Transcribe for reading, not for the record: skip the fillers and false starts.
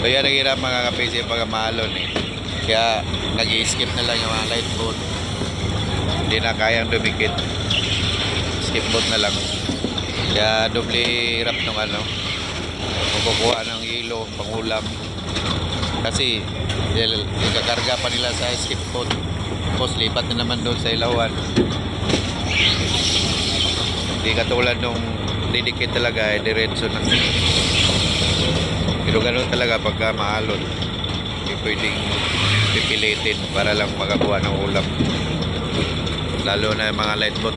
Kaya naghirap mga ka-PC pag mahalon eh. Kaya nag-i-skip na lang yung mga light boat. Hindi na kayang dumikit. Skip boat na lang. Kaya doble hirap nung ano. Kukuha ng hilo, pangulam. Kasi ikakarga pa nila sa skip boat. Tapos lipat na naman doon sa ilawan. Hindi katulad nung didikit talaga eh, diretso na. Pero ganoon talaga pagka maalon. Hindi pwedeng pipilitin para lang makakuha ng ulam. Lalo na yung mga light boat.